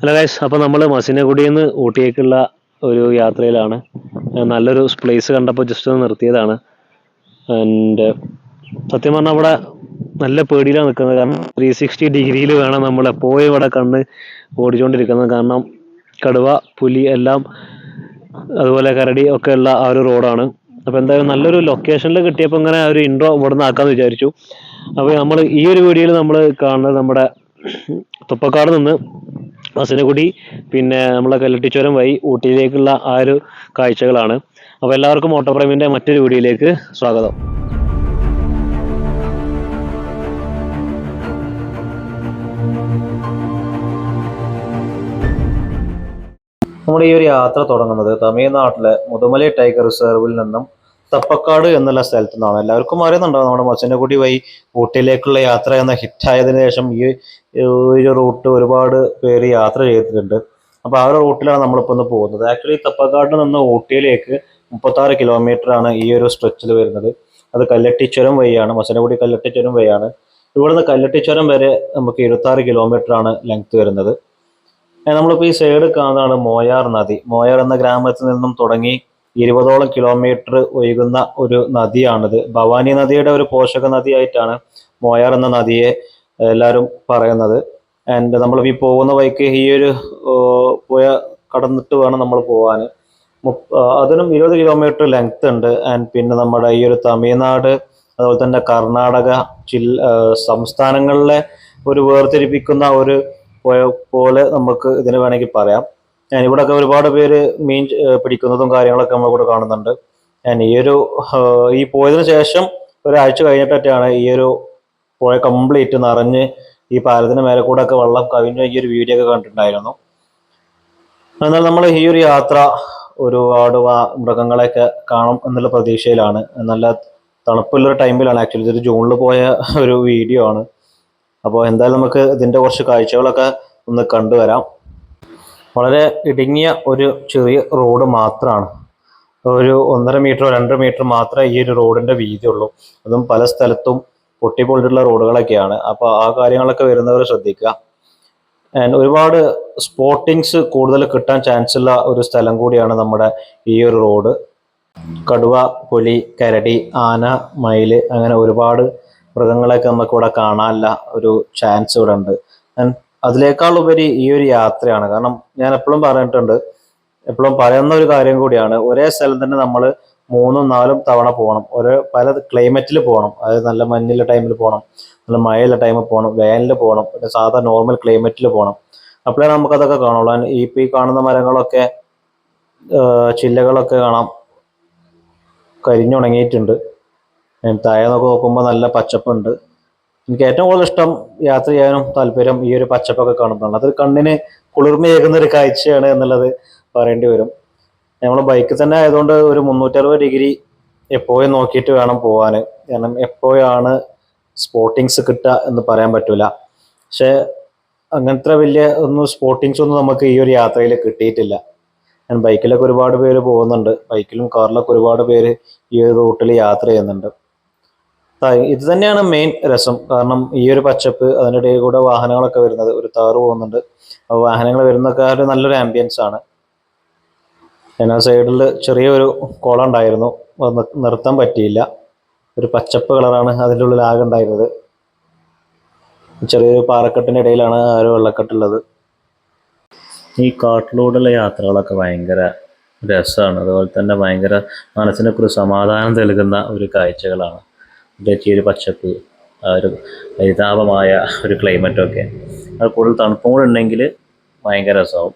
Hello guys, അപ്പോൾ നമ്മൾ മസിനഗുഡിയിൽ നിന്ന് ഊട്ടിയേക്കുള്ള ഒരു യാത്രയിലാണ്. നല്ലൊരു പ്ലേസ് കണ്ടപ്പോൾ ജസ്റ്റ് ഒന്ന് നിർത്തിയതാണ്. ആൻഡ് സത്യം പറഞ്ഞാൽ അവിടെ നല്ല പേടിയിലാണ് നിൽക്കുന്നത്. കാരണം 360 ഡിഗ്രിയിൽ വേണം നമ്മൾ എപ്പോഴും ഇവിടെ കണ്ണ് ഓടിച്ചുകൊണ്ടിരിക്കുന്നത്. കാരണം കടുവ, പുലി എല്ലാം അതുപോലെ കരടി ഒക്കെ ഉള്ള ആ ഒരു റോഡാണ്. അപ്പോൾ എന്തായാലും നല്ലൊരു ലൊക്കേഷനിൽ കിട്ടിയപ്പോൾ ഇങ്ങനെ ഒരു ഇൻട്രോ ഇവിടെ നിന്ന് ആക്കാമെന്ന് വിചാരിച്ചു. അപ്പോൾ നമ്മൾ ഈ ഒരു വീഡിയോയിൽ നമ്മൾ കാണുന്നത് നമ്മുടെ തുപ്പക്കാട് നിന്ന് മസിനഗുഡി, പിന്നെ നമ്മളെ കല്ലട്ടിച്ചുരം വഴി ഊട്ടിയിലേക്കുള്ള ആ ഒരു കാഴ്ചകളാണ്. അപ്പോൾ എല്ലാവർക്കും ഓട്ടോപ്രേമിൻ്റെ മറ്റൊരു വീഡിയോയിലേക്ക് സ്വാഗതം. നമ്മുടെ ഈ ഒരു യാത്ര തുടങ്ങുന്നത് തമിഴ്നാട്ടിലെ മുതുമലൈ ടൈഗർ റിസർവിൽ നിന്നും തപ്പക്കാട് എന്നുള്ള സ്ഥലത്തു നിന്നാണ്. എല്ലാവർക്കും അറിയുന്നുണ്ടാവും നമ്മുടെ മസിനഗുഡി വഴി ഊട്ടിയിലേക്കുള്ള യാത്ര എന്ന ഹിറ്റായതിനു ശേഷം ഈ ഒരു റൂട്ട് ഒരുപാട് പേര് യാത്ര ചെയ്തിട്ടുണ്ട്. അപ്പോൾ ആ ഒരു റൂട്ടിലാണ് നമ്മളിപ്പോൾ ഒന്ന് പോകുന്നത്. ആക്ച്വലി തപ്പക്കാട് നിന്ന് ഊട്ടിയിലേക്ക് 36 കിലോമീറ്റർ ആണ് ഈ ഒരു സ്ട്രെച്ചിൽ വരുന്നത്. അത് കല്ലട്ടിച്ചുരം വഴിയാണ്, മസിനഗുഡി കല്ലട്ടിച്ചുരം വഴിയാണ്. ഇവിടുന്ന് കല്ലട്ടിച്ചുരം വരെ നമുക്ക് 26 കിലോമീറ്റർ ആണ് ലെങ്ത് വരുന്നത്. നമ്മളിപ്പോൾ ഈ സൈഡ് കാണുന്നതാണ് മോയാർ നദി. മോയാർ എന്ന ഗ്രാമത്തിൽ നിന്നും തുടങ്ങി 20ഓളം കിലോമീറ്റർ ഒഴുകുന്ന ഒരു നദിയാണിത്. ഭവാനി നദിയുടെ ഒരു പോഷക നദിയായിട്ടാണ് മോയാർ എന്ന നദിയെ എല്ലാവരും പറയുന്നത്. ആൻഡ് നമ്മൾ ഈ പോകുന്ന വഴിക്ക് ഈ ഒരു പുഴ കടന്നിട്ട് വേണം നമ്മൾ പോകാൻ. അതിനും 20 കിലോമീറ്റർ ലെങ്ത് ഉണ്ട്. ആൻഡ് പിന്നെ നമ്മുടെ ഈ ഒരു തമിഴ്നാട്, അതുപോലെ തന്നെ കർണാടക സംസ്ഥാനങ്ങളിലെ ഒരു വേർതിരിപ്പിക്കുന്ന ഒരു പുഴ പോലെ നമുക്ക് ഇതിന് വേണമെങ്കിൽ പറയാം. ഞാൻ ഇവിടെയൊക്കെ ഒരുപാട് പേര് മീൻ പിടിക്കുന്നതും കാര്യങ്ങളൊക്കെ നമ്മളിവിടെ കാണുന്നുണ്ട്. ഞാൻ ഈ പോയതിനു ശേഷം ഒരാഴ്ച കഴിഞ്ഞിട്ടൊക്കെയാണ് ഈ ഒരു പുഴ കംപ്ലീറ്റ് നിറഞ്ഞ് ഈ പാലത്തിന് മേലെ കൂടെ ഒക്കെ വെള്ളം കവിഞ്ഞ ഈ ഒരു വീഡിയോ ഒക്കെ കണ്ടിട്ടുണ്ടായിരുന്നു. എന്നാൽ നമ്മൾ ഈ ഒരു യാത്ര ഒരുപാട് മൃഗങ്ങളെയൊക്കെ കാണും എന്നുള്ള പ്രതീക്ഷയിലാണ്. നല്ല തണുപ്പുള്ളൊരു ടൈമിലാണ്. ആക്ച്വലി ഇതൊരു ജൂണിൽ പോയ ഒരു വീഡിയോ ആണ്. അപ്പോൾ എന്തായാലും നമുക്ക് ഇതിൻ്റെ കുറച്ച് കാഴ്ചകളൊക്കെ ഒന്ന് കണ്ടുവരാം. വളരെ ഇടുങ്ങിയ ഒരു ചെറിയ റോഡ് മാത്രമാണ്. ഒരു 1.5 മീറ്ററോ 2 മീറ്റർ മാത്രമേ ഈ ഒരു റോഡിൻ്റെ വീതിയുള്ളൂ. അതും പല സ്ഥലത്തും പൊട്ടിപ്പൊളിച്ചിട്ടുള്ള റോഡുകളൊക്കെയാണ്. അപ്പോൾ ആ കാര്യങ്ങളൊക്കെ വരുന്നവർ ശ്രദ്ധിക്കുക. ആൻഡ് ഒരുപാട് സ്പോട്ടിങ്സ് കൂടുതൽ കിട്ടാൻ ചാൻസ് ഉള്ള ഒരു സ്ഥലം കൂടിയാണ് നമ്മുടെ ഈ ഒരു റോഡ്. കടുവ, പുലി, കരടി, ആന, മയിൽ അങ്ങനെ ഒരുപാട് മൃഗങ്ങളെയൊക്കെ നമുക്കിവിടെ കാണാനുള്ള ഒരു ചാൻസ് ഇവിടെ ഉണ്ട്. അതിനേക്കാൾ ഉപരി ഈ ഒരു യാത്രയാണ്. കാരണം ഞാൻ എപ്പോഴും പറഞ്ഞിട്ടുണ്ട്, എപ്പോഴും പറയുന്ന ഒരു കാര്യം കൂടിയാണ്, ഒരേ സ്ഥലം തന്നെ നമ്മൾ 3ഉം 4ഉം തവണ പോകണം. പല ക്ലൈമറ്റിൽ പോകണം. അതായത് നല്ല മഞ്ഞുള്ള ടൈമിൽ പോകണം, നല്ല മഴയുള്ള ടൈമിൽ പോകണം, വേനലിൽ പോകണം, പിന്നെ സാധാ നോർമൽ ക്ലൈമറ്റിൽ പോകണം. അപ്പോഴേ നമുക്കതൊക്കെ കാണുള്ളൂ. ഈ കാണുന്ന മരങ്ങളൊക്കെ ചില്ലകളൊക്കെ കാണാം, കരിഞ്ഞുണങ്ങിയിട്ടുണ്ട്. താഴെ നോക്കുമ്പോൾ നല്ല പച്ചപ്പുണ്ട്. എനിക്ക് ഏറ്റവും കൂടുതൽ ഇഷ്ടം യാത്ര ചെയ്യാനും താല്പര്യം ഈ ഒരു പച്ചപ്പൊക്കെ കാണുമ്പോഴാണ്. അത് കണ്ണിന് കുളിർമയേകുന്ന ഒരു കാഴ്ചയാണ് എന്നുള്ളത് പറയേണ്ടി വരും. നമ്മൾ ബൈക്കിൽ തന്നെ ആയതുകൊണ്ട് ഒരു 360 ഡിഗ്രി എപ്പോഴും നോക്കിയിട്ട് വേണം പോകാൻ. കാരണം എപ്പോഴാണ് സ്പോട്ടിങ്സ് കിട്ടുക എന്ന് പറയാൻ പറ്റില്ല. പക്ഷേ അങ്ങനത്തെ വലിയ സ്പോട്ടിങ്സ് ഒന്നും നമുക്ക് ഈ ഒരു യാത്രയിൽ കിട്ടിയിട്ടില്ല. ഞാൻ ബൈക്കിലൊക്കെ ഒരുപാട് പേര് പോകുന്നുണ്ട്. ബൈക്കിലും കാറിലൊക്കെ ഒരുപാട് പേര് ഈ ഒരു റൂട്ടിൽ യാത്ര ചെയ്യുന്നുണ്ട്. ഇത് തന്നെയാണ് മെയിൻ രസം. കാരണം ഈ ഒരു പച്ചപ്പ്, അതിൻ്റെ ഇടയിൽ കൂടെ വാഹനങ്ങളൊക്കെ വരുന്നത്, ഒരു താറ് പോകുന്നുണ്ട്. അപ്പോൾ വാഹനങ്ങൾ വരുന്നൊക്കെ ഒരു നല്ലൊരു ആംബിയൻസ് ആണ്. എന്നാൽ സൈഡിൽ ചെറിയൊരു കുളം ഉണ്ടായിരുന്നു, നിർത്താൻ പറ്റിയില്ല. ഒരു പച്ചപ്പ് കളറാണ് അതിൻ്റെ ഉള്ളിൽ ആകെ ഉണ്ടായിരുന്നത്. ചെറിയൊരു പാറക്കെട്ടിൻ്റെ ഇടയിലാണ് ആ ഒരു വെള്ളക്കെട്ടുള്ളത്. ഈ കാട്ടിലൂടെയുള്ള യാത്രകളൊക്കെ ഭയങ്കര രസമാണ്. അതുപോലെ തന്നെ ഭയങ്കര മനസ്സിനൊക്കെ ഒരു സമാധാനം നൽകുന്ന ഒരു കാഴ്ചകളാണ്. പ്രത്യേകിച്ച് ഒരു പച്ചപ്പ്, ആ ഒരു ഹരിതാപമായ ഒരു ക്ലൈമറ്റൊക്കെ, അത് കൂടുതൽ തണുപ്പും കൂടെ ഉണ്ടെങ്കിൽ ഭയങ്കര രസമാവും.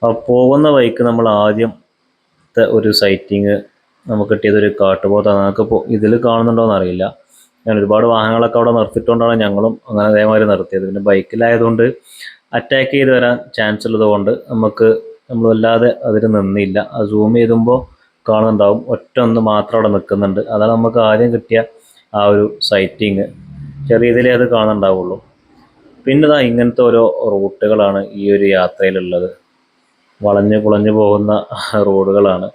അപ്പോൾ പോകുന്ന വഴിക്ക് നമ്മൾ ആദ്യത്തെ ഒരു സൈറ്റിങ് നമുക്ക് കിട്ടിയതൊരു കാട്ടുപോത്താണ്. നമുക്ക് ഇതിൽ കാണുന്നുണ്ടോയെന്ന് അറിയില്ല. ഞാൻ ഒരുപാട് വാഹനങ്ങളൊക്കെ അവിടെ നിർത്തിയിട്ടുകൊണ്ടാണ് ഞങ്ങളും അങ്ങനെ അതേമാതിരി നിർത്തിയത്. പിന്നെ ബൈക്കിലായതുകൊണ്ട് അറ്റാക്ക് ചെയ്ത് വരാൻ ചാൻസ് ഉള്ളത് കൊണ്ട് നമ്മൾ വല്ലാതെ അതിൽ നിന്നില്ല. അത് സൂം ചെയ്തുമ്പോൾ കാണുന്നുണ്ടാവും, ഒന്ന് മാത്രം അവിടെ നിൽക്കുന്നുണ്ട്. അതാണ് നമുക്ക് ആദ്യം കിട്ടിയ ആ ഒരു സൈറ്റിങ്. ചെറിയ ഇതിലേ അത് കാണുന്നുണ്ടാവുള്ളൂ. പിന്നെ ഇങ്ങനത്തെ ഓരോ റൂട്ടുകളാണ് ഈ ഒരു യാത്രയിലുള്ളത്. വളഞ്ഞ് പുളഞ്ഞു പോകുന്ന റോഡുകളാണ്.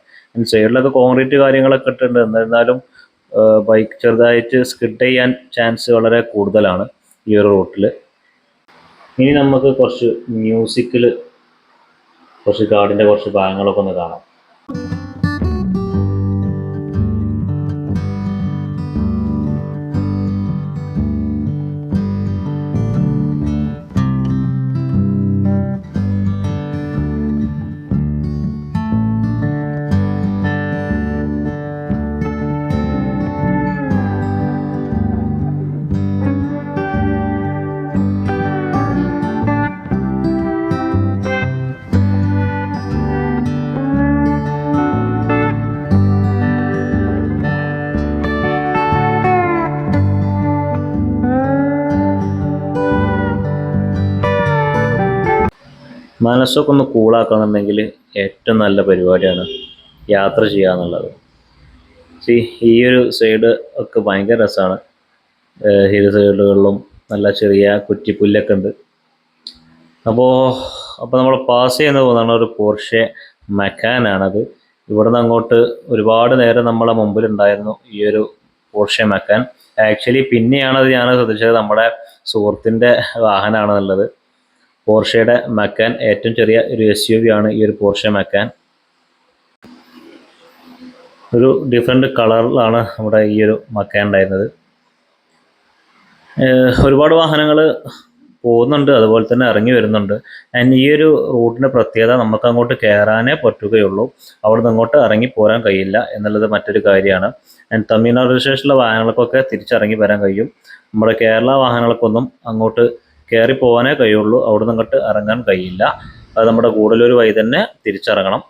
സൈഡിലൊക്കെ കോൺക്രീറ്റ് കാര്യങ്ങളൊക്കെ ഇട്ടിട്ടുണ്ട്. എന്നിരുന്നാലും ബൈക്ക് ചെറുതായിട്ട് സ്കിഡ് ചെയ്യാൻ ചാൻസ് വളരെ കൂടുതലാണ് ഈ ഒരു റൂട്ടിൽ. ഇനി നമുക്ക് കുറച്ച് മ്യൂസിക്കിൽ കുറച്ച് കാടിൻ്റെ കുറച്ച് ഭാഗങ്ങളൊക്കെ ഒന്ന് കാണാം. മനസ്സൊക്കെ ഒന്ന് കൂളാക്കണമെന്നുണ്ടെങ്കിൽ ഏറ്റവും നല്ല പരിപാടിയാണ് യാത്ര ചെയ്യുക എന്നുള്ളത്. ഈ ഒരു സൈഡ് ഒക്കെ ഭയങ്കര രസമാണ്. ഹിൽ സൈഡുകളിലും നല്ല ചെറിയ കുറ്റിപ്പുല്ലൊക്കെ ഉണ്ട്. അപ്പോൾ അപ്പോൾ നമ്മൾ പാസ് ചെയ്യുന്ന പോകുന്നതാണ് ഒരു പോർഷെ മക്കാനാണത്. ഇവിടുന്ന് അങ്ങോട്ട് ഒരുപാട് നേരം നമ്മളെ മുമ്പിലുണ്ടായിരുന്നു ഈ ഒരു പോർഷെ മക്കാൻ. ആക്ച്വലി പിന്നെയാണത് ഞാൻ ശ്രദ്ധിച്ചത് നമ്മുടെ സുഹൃത്തിൻ്റെ വാഹനമാണെന്നുള്ളത്. പോർഷയുടെ മക്കാൻ ഏറ്റവും ചെറിയ ഒരു SUV ആണ് ഈ ഒരു പോർഷെ മക്കാൻ. ഒരു ഡിഫറെൻറ്റ് കളറിലാണ് നമ്മുടെ ഈ ഒരു മക്കാൻ ഉണ്ടായിരുന്നത്. ഒരുപാട് വാഹനങ്ങൾ പോകുന്നുണ്ട്, അതുപോലെ തന്നെ ഇറങ്ങി വരുന്നുണ്ട്. ആൻഡ് ഈ ഒരു റൂട്ടിൻ്റെ പ്രത്യേകത നമുക്ക് അങ്ങോട്ട് കയറാനേ പറ്റുകയുള്ളൂ, അവിടെ നിന്ന് അങ്ങോട്ട് ഇറങ്ങി പോരാൻ കഴിയില്ല എന്നുള്ളത് മറ്റൊരു കാര്യമാണ്. ആൻഡ് തമിഴ്നാട് രജിസ്ട്രേഷനുള്ള വാഹനങ്ങൾക്കൊക്കെ തിരിച്ചിറങ്ങി വരാൻ കഴിയും. നമ്മുടെ കേരള വാഹനങ്ങൾക്കൊന്നും അങ്ങോട്ട് കയറി പോകാനേ കഴിയുള്ളൂ, അവിടെ നിന്ന് അങ്ങോട്ട് ഇറങ്ങാൻ കഴിയില്ല. അത് നമ്മുടെ ഗൂഡല്ലൂർ വഴി തന്നെ തിരിച്ചിറങ്ങണം.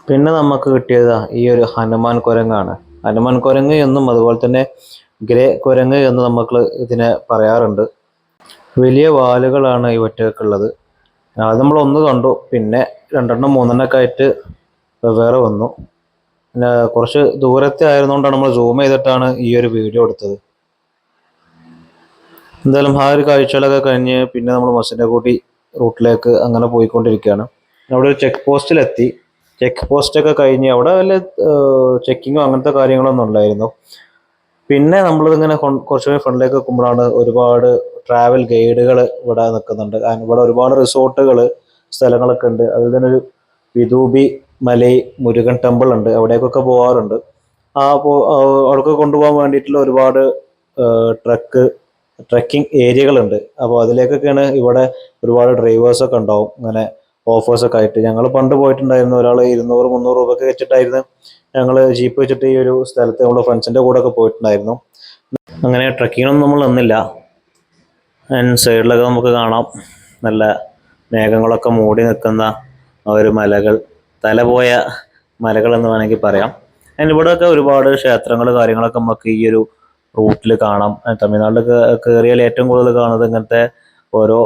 പിന്നെ നമുക്ക് കിട്ടിയത് ഈ ഒരു ഹനുമാൻ കുരങ്ങാണ്. ഹനുമാൻ കുരങ്ങ് എന്നും അതുപോലെ തന്നെ ഗ്രേ കുരങ്ങ് എന്ന് നമുക്ക് ഇതിനെ പറയാറുണ്ട്. വലിയ വാലുകളാണ് ഈ ഒറ്റയ്ക്കുള്ളത്. അത് നമ്മൾ ഒന്ന് കണ്ടു, പിന്നെ രണ്ടെണ്ണം മൂന്നെണ്ണമൊക്കെ ആയിട്ട് വേറെ വന്നു. പിന്നെ കുറച്ച് ദൂരത്തെ ആയിരുന്നുകൊണ്ടാണ് നമ്മൾ സൂം ചെയ്തിട്ടാണ് ഈ ഒരു വീഡിയോ എടുത്തത്. എന്തായാലും ആ ഒരു കാഴ്ചകളൊക്കെ കഴിഞ്ഞ് പിന്നെ നമ്മൾ മസിനഗുഡി റൂട്ടിലേക്ക് അങ്ങനെ പോയിക്കൊണ്ടിരിക്കുകയാണ്. അവിടെ ഒരു ചെക്ക് പോസ്റ്റിലെത്തി. ചെക്ക് പോസ്റ്റൊക്കെ കഴിഞ്ഞ് അവിടെ വല്ല ചെക്കിങ്ങോ അങ്ങനത്തെ കാര്യങ്ങളൊന്നും ഉണ്ടായിരുന്നു. പിന്നെ നമ്മളിതിങ്ങനെ കുറച്ചുകൂടി ഫ്രണ്ടിലേക്ക് വെക്കുമ്പോഴാണ് ഒരുപാട് ട്രാവൽ ഗൈഡുകൾ ഇവിടെ നിൽക്കുന്നുണ്ട്. ഇവിടെ ഒരുപാട് റിസോർട്ടുകൾ സ്ഥലങ്ങളൊക്കെ ഉണ്ട്. അതിൽ തന്നെ ഒരു വിദൂബി മലൈ മുരുകൻ ടെമ്പിൾ ഉണ്ട്, അവിടേക്കൊക്കെ പോകാറുണ്ട്. അവിടേക്ക് കൊണ്ടുപോകാൻ വേണ്ടിയിട്ടുള്ള ഒരുപാട് ട്രക്കിംഗ് ഏരിയകളുണ്ട്. അപ്പോൾ അതിലേക്കൊക്കെയാണ് ഇവിടെ ഒരുപാട് ഡ്രൈവേഴ്സൊക്കെ ഉണ്ടാവും, ഇങ്ങനെ ഓഫേഴ്സൊക്കെ ആയിട്ട്. ഞങ്ങൾ പണ്ട് പോയിട്ടുണ്ടായിരുന്നു, ഒരാൾ 200-300 രൂപയൊക്കെ വെച്ചിട്ടായിരുന്നു ഞങ്ങൾ ജീപ്പ് വെച്ചിട്ട് ഈ ഒരു സ്ഥലത്ത് നമ്മൾ ഫ്രണ്ട്സിൻ്റെ കൂടെ ഒക്കെ പോയിട്ടുണ്ടായിരുന്നു. അങ്ങനെ ട്രക്കിങ്ങിനൊന്നും നമ്മൾ നിന്നില്ല. ആൻഡ് സൈഡിലൊക്കെ നമുക്ക് കാണാം നല്ല മേഘങ്ങളൊക്കെ മൂടി നിൽക്കുന്ന ഒരു മലകൾ, തലപോയ മലകൾ എന്ന് വേണമെങ്കിൽ പറയാം. ആൻഡ് ഇവിടെയൊക്കെ ഒരുപാട് ക്ഷേത്രങ്ങൾ കാര്യങ്ങളൊക്കെ നമുക്ക് ഈ ഒരു റൂട്ടിൽ കാണാം. തമിഴ്നാട്ടിൽ കയറിയാൽ ഏറ്റവും കൂടുതൽ കാണുന്നത് ഇങ്ങനത്തെ ഓരോ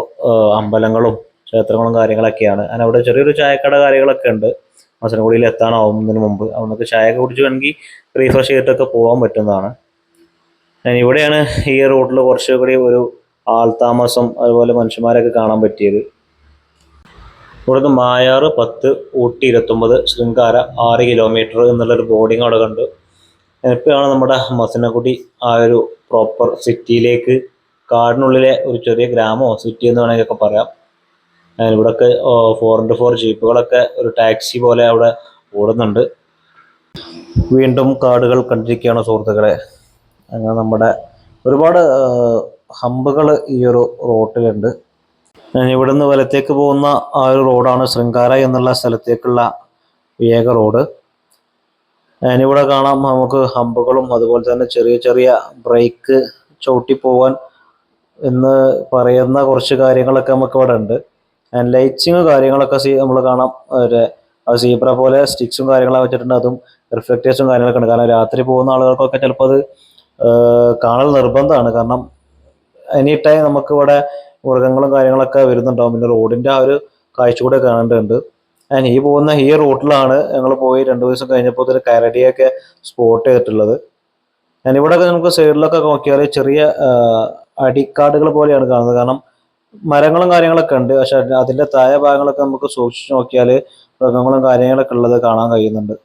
അമ്പലങ്ങളും ക്ഷേത്രങ്ങളും കാര്യങ്ങളൊക്കെയാണ്. അങ്ങനെ അവിടെ ചെറിയൊരു ചായക്കട കാര്യങ്ങളൊക്കെ ഉണ്ട്. മസനഗുഡിയിൽ എത്താനാവുന്നതിന് മുമ്പ് അവിടേക്ക് ചായയൊക്കെ കുടിച്ച് വേണമെങ്കിൽ റീഫ്രഷ് ചെയ്തിട്ടൊക്കെ പോകാൻ പറ്റുന്നതാണ്. ഇവിടെയാണ് ഈ റൂട്ടിൽ കുറച്ചുകൂടി ഒരു ആൾതാമസം അതുപോലെ മനുഷ്യന്മാരൊക്കെ കാണാൻ പറ്റിയത്. ഇവിടുന്ന് മായാറ് 10, ഊട്ടി 29, ശൃംഗാര 6 കിലോമീറ്റർ എന്നുള്ളൊരു ബോർഡിങ് അവിടെ കണ്ട്. ഇപ്പോഴാണ് നമ്മുടെ മസനഗുഡി ആ ഒരു പ്രോപ്പർ സിറ്റിയിലേക്ക്, കാടിനുള്ളിലെ ഒരു ചെറിയ ഗ്രാമമോ സിറ്റി എന്ന് വേണമെങ്കിലൊക്കെ പറയാം. ഇവിടെയൊക്കെ 4x4 ജീപ്പുകളൊക്കെ ഒരു ടാക്സി പോലെ അവിടെ ഓടുന്നുണ്ട്. വീണ്ടും കാടുകൾ കണ്ടിരിക്കുകയാണ് സുഹൃത്തുക്കളെ. അങ്ങനെ നമ്മുടെ ഒരുപാട് ഹമ്പുകൾ ഈ ഒരു റോട്ടിലുണ്ട്. ഇവിടുന്ന് വലത്തേക്ക് പോകുന്ന ആ ഒരു റോഡാണ് ശൃംഗാര എന്നുള്ള സ്ഥലത്തേക്കുള്ള ഏക റോഡ്. ഇവിടെ കാണാം നമുക്ക് ഹമ്പുകളും അതുപോലെ തന്നെ ചെറിയ ചെറിയ ബ്രേക്ക് ചവിട്ടി പോവാൻ എന്ന് പറയുന്ന കുറച്ച് കാര്യങ്ങളൊക്കെ നമുക്ക് ഇവിടെ ഉണ്ട്. ആൻഡ് ലൈറ്റ്സിങ് കാര്യങ്ങളൊക്കെ നമ്മൾ കാണാം. ഒരു സീബ്ര പോലെ സ്റ്റിക്സും കാര്യങ്ങളൊക്കെ വെച്ചിട്ടുണ്ട്. അതും റിഫ്ലക്റ്റേഴ്സും കാര്യങ്ങളൊക്കെ ഉണ്ട്. കാരണം രാത്രി പോകുന്ന ആളുകൾക്കൊക്കെ ചിലപ്പോൾ അത് കാണൽ നിർബന്ധമാണ്. കാരണം എനി ടൈം നമുക്ക് ഇവിടെ മൃഗങ്ങളും കാര്യങ്ങളൊക്കെ വരുന്നുണ്ടാവും. പിന്നെ റോഡിൻ്റെ ആ ഒരു കാഴ്ച കൂടെ കാണേണ്ടതുണ്ട്. ഞാൻ ഈ പോകുന്ന ഈ റൂട്ടിലാണ് ഞങ്ങൾ പോയി 2 ദിവസം കഴിഞ്ഞപ്പോൾ ഒരു കരടിയൊക്കെ സ്പോട്ട് ചെയ്തിട്ടുള്ളത്. ഇവിടെയൊക്കെ നമുക്ക് സൈഡിലൊക്കെ നോക്കിയാൽ ചെറിയ അടിക്കാടുകൾ പോലെയാണ് കാണുന്നത്. കാരണം മരങ്ങളും കാര്യങ്ങളൊക്കെ ഉണ്ട്, പക്ഷെ അതിന്റെ താഴെ ഭാഗങ്ങളൊക്കെ നമുക്ക് സൂക്ഷിച്ചു നോക്കിയാൽ മൃഗങ്ങളും കാര്യങ്ങളൊക്കെ ഉള്ളത് കാണാൻ കഴിയുന്നുണ്ട്.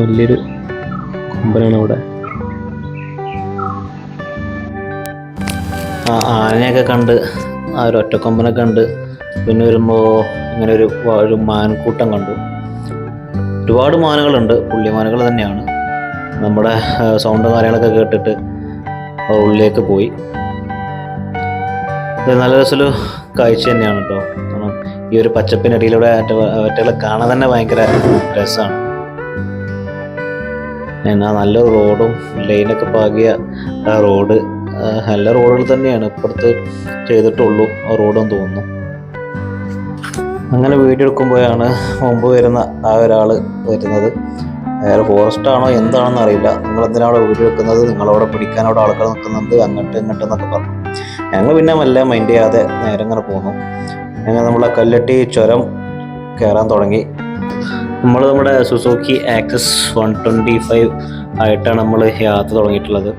വലിയൊരു കൊമ്പനാണ് അവിടെ. ആനയൊക്കെ കണ്ട്, ആ ഒരു ഒറ്റക്കൊമ്പനെ കണ്ട്, പിന്നെ വരുമ്പോൾ ഇങ്ങനെ ഒരു മാൻകൂട്ടം കണ്ടു. ഒരുപാട് മാനുകളുണ്ട്, പുള്ളിമാനുകൾ തന്നെയാണ്. നമ്മുടെ സൗണ്ടും കാര്യങ്ങളൊക്കെ കേട്ടിട്ട് ഉള്ളിലേക്ക് പോയി. ഇത് നല്ല രസമൊരു കാഴ്ച തന്നെയാണ് കേട്ടോ. കാരണം ഈ ഒരു പച്ചപ്പിനടിയിലൂടെ അവറ്റകളെ കാണാൻ തന്നെ ഭയങ്കര രസമാണ്. എന്നാ നല്ല റോഡും ലൈനൊക്കെ പാകിയ ആ റോഡ്, നല്ല റോഡുകൾ തന്നെയാണ് ഇപ്പുറത്ത് ചെയ്തിട്ടുള്ളൂ ആ റോഡെന്ന് തോന്നുന്നു. അങ്ങനെ വീഡിയോ എടുക്കുമ്പോഴാണ് മുമ്പ് വരുന്ന ആ ഒരാൾ വരുന്നത്. അയാൾ ഫോറസ്റ്റ് ആണോ എന്താണെന്ന് അറിയില്ല. നിങ്ങൾ എന്തിനാണ് വീഡിയോ എടുക്കുന്നത്, നിങ്ങളവിടെ പിടിക്കാൻ അവിടെ ആൾക്കാർ നിൽക്കുന്നുണ്ട്, അങ്ങോട്ട് ഇങ്ങോട്ട് എന്നൊക്കെ പറഞ്ഞു. ഞങ്ങൾ പിന്നെ മെല്ലെ മൈൻഡ് ചെയ്യാതെ നേരെ ഇങ്ങനെ പോന്നു. അങ്ങനെ നമ്മൾ കല്ലട്ടി ചുരം കയറാൻ തുടങ്ങി. നമ്മുടെ സുസുക്കി ആക്സസ് 125 ആയിട്ടാണ് നമ്മൾ യാത്ര തുടങ്ങിയിട്ടുള്ളത്.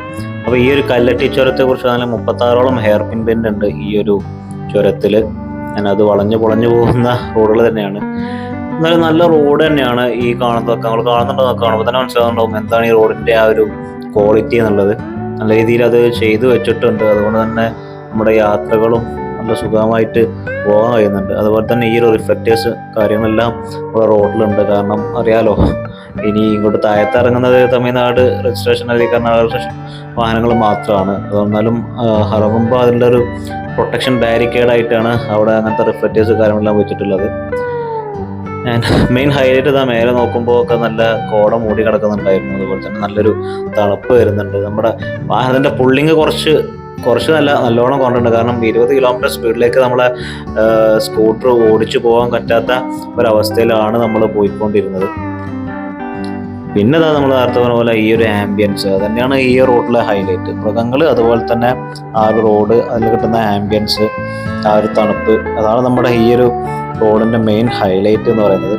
അപ്പോൾ ഈ ഒരു കല്ലട്ടി ചുരത്തെ കുറിച്ച് നല്ല 36ഓളം ഹെയർ പിൻ ബെൻഡ് ഉണ്ട് ഈ ഒരു ചുരത്തിൽ. അത് വളഞ്ഞു പൊളഞ്ഞു പോകുന്ന റോഡുകൾ തന്നെയാണ്. എന്നാലും നല്ല റോഡ് തന്നെയാണ് ഈ കാണുന്നതൊക്കെ. നമ്മൾ കാണുന്നുണ്ടോ, കാണുമ്പോൾ തന്നെ മനസ്സിലാകുന്നുണ്ടാവും എന്താണ് ഈ റോഡിൻ്റെ ആ ഒരു ക്വാളിറ്റി എന്നുള്ളത്. നല്ല രീതിയിൽ അത് ചെയ്തു വെച്ചിട്ടുണ്ട്. അതുകൊണ്ട് തന്നെ നമ്മുടെ യാത്രകളും നല്ല സുഖമായിട്ട് പോകാൻ കഴിയുന്നുണ്ട്. അതുപോലെ തന്നെ ഈ ഒരു റിഫ്ലക്റ്റേഴ്സ് കാര്യങ്ങളെല്ലാം നമ്മുടെ റോഡിലുണ്ട്. കാരണം അറിയാലോ, ഇനി ഇങ്ങോട്ട് താഴത്ത് ഇറങ്ങുന്നത് തമിഴ്നാട് രജിസ്ട്രേഷൻ അല്ലെങ്കിൽ കർണാടക രജിസ്ട്രേഷൻ വാഹനങ്ങൾ മാത്രമാണ്. അതെന്നാലും ഇറങ്ങുമ്പോൾ അതിൻ്റെ ഒരു പ്രൊട്ടക്ഷൻ ബാരിക്കേഡായിട്ടാണ് അവിടെ അങ്ങനത്തെ റിഫ്ലക്റ്റേഴ്സ് കാര്യങ്ങളെല്ലാം വെച്ചിട്ടുള്ളത്. മെയിൻ ഹൈലൈറ്റ് ഇതാ മേലെ നോക്കുമ്പോൾ ഒക്കെ നല്ല കോട മൂടി കിടക്കുന്നുണ്ടായിരുന്നു. അതുപോലെ തന്നെ നല്ലൊരു തണുപ്പ് വരുന്നുണ്ട്. നമ്മുടെ വാഹനത്തിൻ്റെ പുള്ളിങ് കുറച്ച് നല്ലോണം കൊണ്ടുണ്ട്. കാരണം 20 കിലോമീറ്റർ സ്പീഡിലേക്ക് നമ്മളെ സ്കൂട്ടർ ഓടിച്ചു പോകാൻ പറ്റാത്ത ഒരവസ്ഥയിലാണ് നമ്മൾ പോയിക്കൊണ്ടിരുന്നത്. പിന്നെ ഇതാ നമ്മൾ നേരത്തെ പറഞ്ഞ പോലെ ഈ ഒരു ആംബിയൻസ് തന്നെയാണ് ഈ റോഡിലെ ഹൈലൈറ്റ്. മൃഗങ്ങൾ, അതുപോലെ തന്നെ ആ ഒരു റോഡ്, അതിൽ കിട്ടുന്ന ആംബിയൻസ്, ആ ഒരു തണുപ്പ്, അതാണ് നമ്മുടെ ഈ ഒരു റോഡിന്റെ മെയിൻ ഹൈലൈറ്റ് എന്ന് പറയുന്നത്.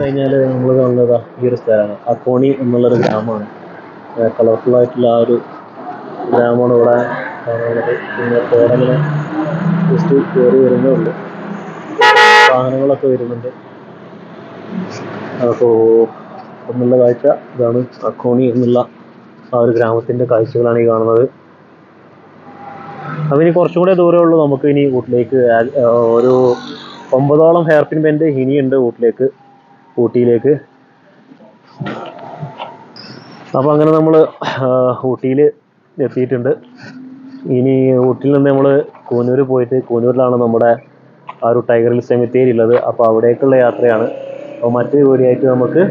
കഴിഞ്ഞാൽ നമ്മൾ കാണുന്നത് ഈ ഒരു സ്ഥലമാണ്. അക്കോണി എന്നുള്ളൊരു ഗ്രാമമാണ്. കളർഫുൾ ആയിട്ടുള്ള ആ ഒരു ഗ്രാമമാണ് ഇവിടെ കാണുന്നത്. പിന്നെ കോടങ്ങനെ ജസ്റ്റ് കയറി വരുന്നേ ഉള്ളൂ, വാഹനങ്ങളൊക്കെ വരുന്നുണ്ട്. അപ്പോൾ എന്നുള്ള കാഴ്ച ഇതാണ്. അക്കോണി എന്നുള്ള ആ ഒരു ഗ്രാമത്തിൻ്റെ കാഴ്ചകളാണ് ഈ കാണുന്നത്. അപ്പോൾ ഇനി കുറച്ചും കൂടെ ദൂരമേ ഉള്ളൂ നമുക്ക് ഇനി ഊട്ടിലേക്ക്. ഒരു 9ഓളം ഹെയർ പിൻ ബെൻഡ് ഇനിയുണ്ട് ഊട്ടിയിലേക്ക്. അപ്പോൾ അങ്ങനെ നമ്മൾ ഊട്ടിയിൽ എത്തിയിട്ടുണ്ട്. ഇനി ഊട്ടിയിൽ നിന്ന് നമ്മൾ കൂനൂർ പോയിട്ട്, കൂനൂരിലാണ് നമ്മുടെ ആ ഒരു ടൈഗർ ഹിൽ സെമിത്തേരി ഉള്ളത്. അപ്പോൾ അവിടേക്കുള്ള യാത്രയാണ്. അപ്പോൾ മറ്റൊരു വീഡിയോ ആയിട്ട് നമുക്ക്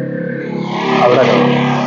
അവിടെ കാണാം.